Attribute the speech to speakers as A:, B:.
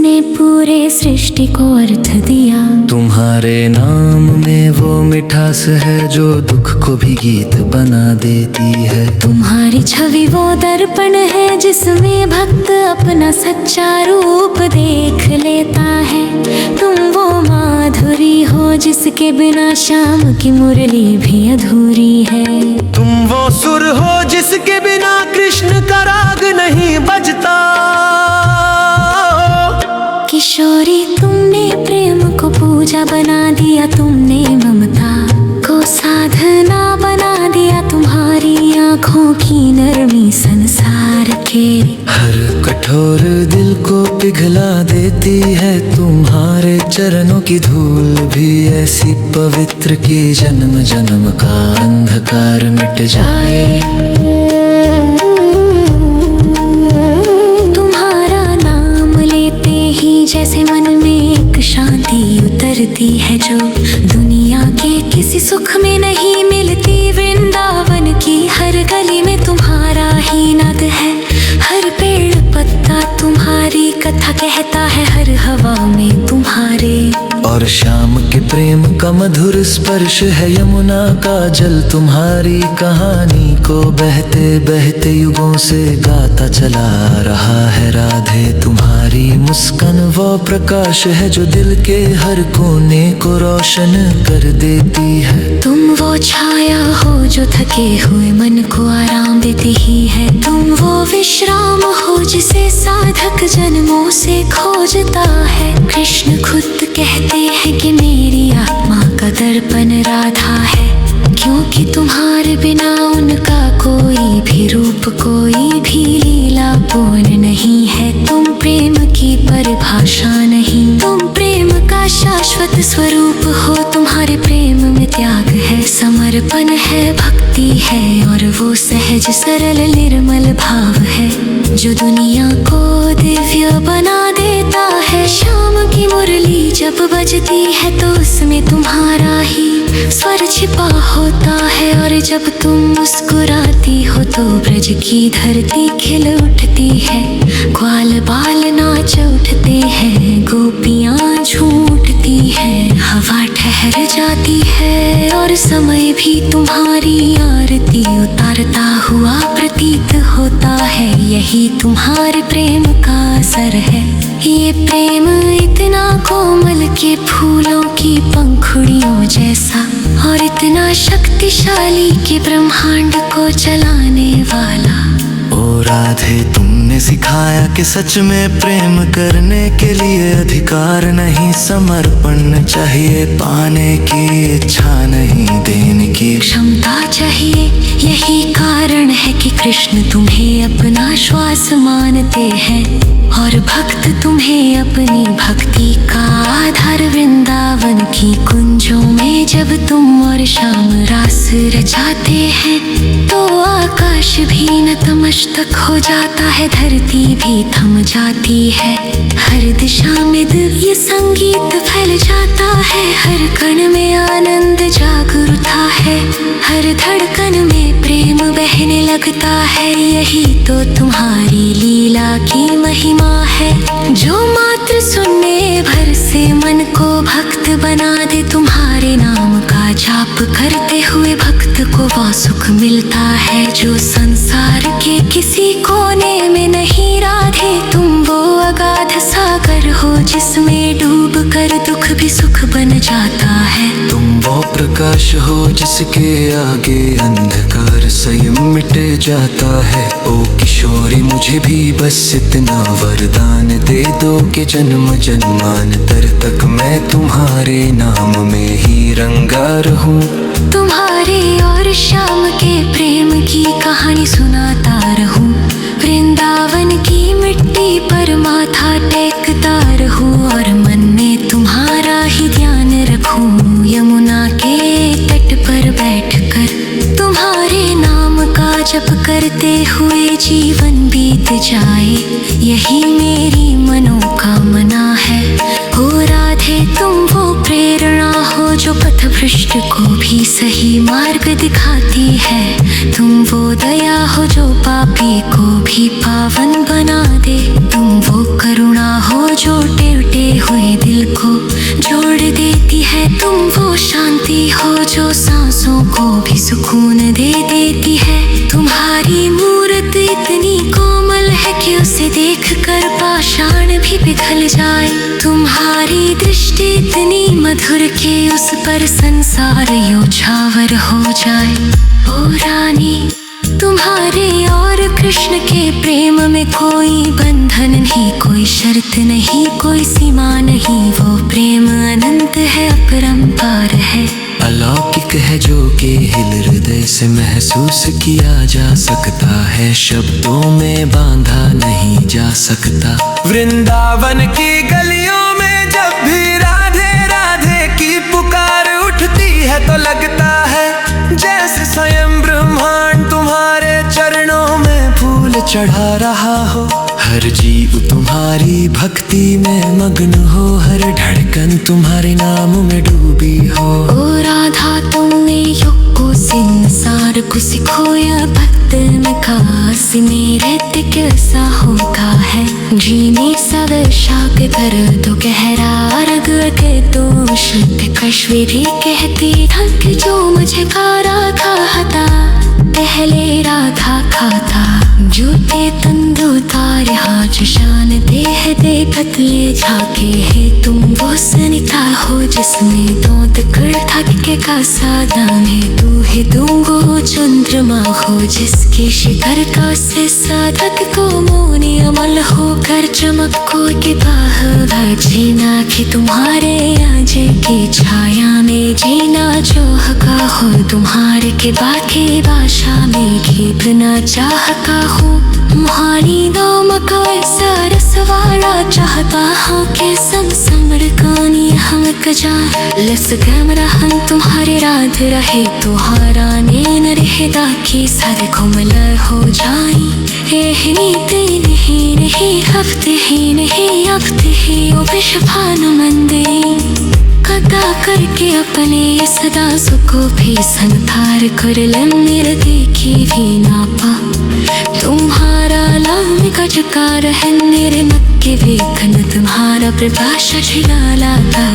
A: जिसने पूरे सृष्टि को अर्थ दिया।
B: तुम्हारे नाम में वो मिठास है जो दुख को भी गीत बना देती है।
A: तुम्हारी छवि वो दर्पण है जिसमें भक्त अपना सच्चा रूप देख लेता है। तुम वो माधुरी हो जिसके बिना शाम की मुरली भी अधूरी है।
B: तुम वो सुर हो जिसके बिना कृष्ण का राग नहीं बजता।
A: किशोरी तुमने प्रेम को पूजा बना दिया, तुमने ममता को साधना बना दिया। तुम्हारी आँखों की नरमी संसार के
B: हर कठोर दिल को पिघला देती है। तुम्हारे चरणों की धूल भी ऐसी पवित्र कि जन्म जन्म का अंधकार मिट जाए।
A: जैसे मन में एक शांति उतरती है जो दुनिया के किसी सुख में नहीं मिलती। वृंदावन की हर गली में तुम्हारा ही नाद है। हर पेड़ पत्ता तुम्हारी कथा कहता है, हर हवा में तुम्हारे।
B: और शाम के प्रेम का मधुर स्पर्श है यमुना का जल। तुम्हारी कहानी को बहते बहते युगों से गाता चला रहा है राधे। तुम्हारी मुस्कान वो प्रकाश है जो दिल के हर कोने को रोशन कर देती है।
A: तुम वो छाया हो जो थके हुए मन को आराम देती ही है। तुम वो विश्राम हो जिसे साधक जन्मों से खोजता है। कृष्ण खुद कहते हैं कि मेरी आत्मा का दर्पण राधा है, क्योंकि तुम्हारे बिना उनका कोई भी रूप कोई भी लीला पूर्ण नहीं है। तुम प्रेम की परिभाषा नहीं, तुम प्रेम का शाश्वत स्वरूप हो। तुम्हारे प्रेम में त्याग है, समर्पण है, भक्ति है और वो सहज सरल निर्मल भाव है जो दुनिया को दिव्य बना देता है। शाम की मुरली जब बजती है तो उसमें तुम्हारा ही स्वर छिपा होता है। और जब तुम मुस्कुराती हो तो ब्रज की धरती खिल उठती है। ग्वाल बाल नाच उठते हैं, गोपियाँ झूम उठती हैं, हवा ठहर जाती है और समय भी तुम्हारी आरती उतारता हुआ प्रतीत होता है। यही तुम्हारे प्रेम का असर है। ये प्रेम इतना कोमल के फूलों की पंखुड़ियों जैसा और इतना शक्तिशाली कि ब्रह्मांड को चलाने वाला।
B: ओ राधे तुमने सिखाया कि सच में प्रेम करने के लिए अधिकार नहीं, समर्पण चाहिए, पाने की इच्छा नहीं, देने की
A: क्षमता चाहिए। यही कारण है कि कृष्ण तुम्हें अपना श्वास मानते हैं और भक्त तुम्हें अपनी भक्ति का आधार। वृंदावन की कुंजों में जब तुम और श्याम रास रचाते हैं तो आकाश भी नतमस्तक हो जाता है, धरती भी थम जाती है। हर दिशा में दिव्य संगीत फैल जाता है, हर कण में आनंद जाग उठता है, हर धड़कन में प्रेम बहने लगता है। यही तो तुम्हारी लीला की महिमा है जो मात्र सुनने भर से मन को भक्त बना दे। तुम्हारे नाम का जाप करते हुए भक्त को वो सुख मिलता है जो संसार के किसी कोने में नहीं। राधे तुम वो अगाध सागर हो जिसमें डूब कर दुख भी सुख बन जाता है।
B: तुम वो प्रकाश हो जिसके आगे अंधकार स्वयं मिट जाता है। ओ किशोरी मुझे भी बस इतना वरदान दे दो कि जन्म जन्मांतर तक मैं तुम्हारे नाम में ही रंगा रहूं।
A: तुम्हारे और श्याम के प्रेम की कहानी सुनाता रहूं, वृंदावन की मिट्टी पर माथा टेकता रहूं और मन में तुम्हारा ही ध्यान रखूं। यमुना के तट पर बैठकर तुम्हारे नाम का जप करते हुए जीवन बीत जाए, यही मेरी मनोकामना है। हो राधे तुम वो प्रेरणा हो जो पथ भ्रष्ट को भी सही मार्ग दिखाती है। तुम वो दया हो जो पापी को भी पावन बना दे। तुम वो करुणा हो जो टूटे हुए दिल को जोड़ देती है। तुम वो शांति हो जो सांसों को भी सुकून दे देती है। तुम्हारी मूर्त इतनी कोमल है कि उसे देखकर पाषाण भी पिघल जाए। तुम्हारी दृष्टि इतनी मधुर के उस पर संसार न्योछावर हो जाए। ओ रानी, तुम्हारे और कृष्ण के प्रेम में कोई बंधन नहीं, कोई शर्त नहीं, कोई सीमा नहीं। वो प्रेम अनंत है, अपरंपार है,
B: अलौकिक है, जो कि हृदय से महसूस किया जा सकता है, शब्दों में बांधा नहीं जा सकता। वृंदावन की गलियों में जब भी राधे राधे की पुकार उठती है तो लगता है जैसे स्वयं ब्रह्मांड तुम्हारे चरणों में फूल चढ़ा रहा हो। हर जीव तुम्हारी भक्ति में मग्न हो, हर धड़कन तुम्हारे नाम में डूबी हो।
A: ओ राधा, तुमने योग को संसार को सिखोया, भक्त में काश मेरे कैसा होता है। जीने सब शाक कर तो गहरा रग के तो शुद्ध कश्मीरी कहती थक जो मुझे का राधा था, पहले राधा खाता। जूते तंदू तार हाथ शान देह दे पतले झाके है। तुम वो सनिता हो जिसमें दौत कर थक के का साधन है। तू ही दूंगो चंद्रमा हो जिसके शिखर का से साधक को मोने अमल हो कर चमक को के बाह जीना कि तुम्हारे आज की छाया में जीना जो हका हो। तुम्हारे के बाकी भाषा में भी बिना चाह का हो। तुम्हारी नाम का ऐसा रसवाड़ा चाहता हूँ के संग समरकानी हम कजा लस कैमरा हम तुम्हारे राध रहे। तुम्हारा नैन रहता की सर घुमल हो जाई। नीति नहीं नहीं हफ्ते ही नहीं हफ्ते ही ओ विषभानु मंदे कदा करके अपने सदा सुको भी संतार कर मेरे देखी भी ना पा। तुम्हारा लाम का चकार है मेरे मक्के वेखन तुम्हारा प्रकाश झिला लाता।